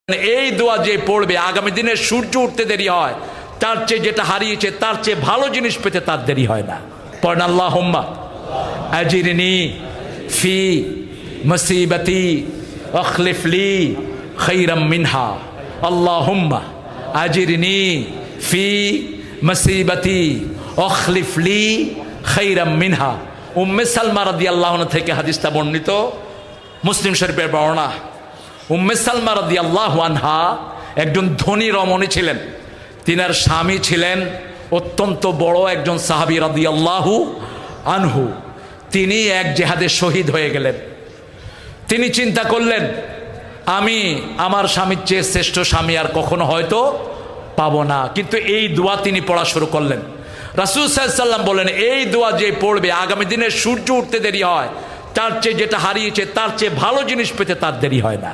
এই দোয়া যে পড়বে আগামী দিনে সূর্য উঠতে দেরি হয়, তার চেয়ে যেটা হারিয়েছে তার চেয়ে ভালো জিনিস পেতে তার দেরি হয় না। পড়েন আল্লাহুম্মা আজিরনি ফি মুসিবতি আখলিফ লি খায়রাম মিনহা। আল্লাহুম্মা আজিরনি ফি মুসিবতি আখলিফ লি খায়রাম মিনহা। উম্মে সালমা রাদিয়াল্লাহু আনহা থেকে হাদিসটা বর্ণিত, মুসলিম শরীফের বর্ণনা। উম্মে সালমা রাদিয়াল্লাহু আনহা একজন ধনী রমণী ছিলেন। তিনার স্বামী ছিলেন অত্যন্ত বড় একজন সাহাবী রাদিয়াল্লাহু আনহু। তিনি এক জেহাদে শহীদ হয়ে গেলেন। তিনি চিন্তা করলেন, আমি আমার স্বামীর চেয়ে শ্রেষ্ঠ স্বামী আর কখনো হয়তো পাবো না। কিন্তু এই দোয়া তিনি পড়া শুরু করলেন। রাসূল সাল্লাল্লাহু আলাইহি ওয়াসাল্লাম বলেন, এই দোয়া যে পড়বে আগামী দিনে সূর্য উঠতে দেরি হয়, তার চেয়ে যেটা হারিয়েছে তার চেয়ে ভালো জিনিস পেতে তার দেরি হয় না।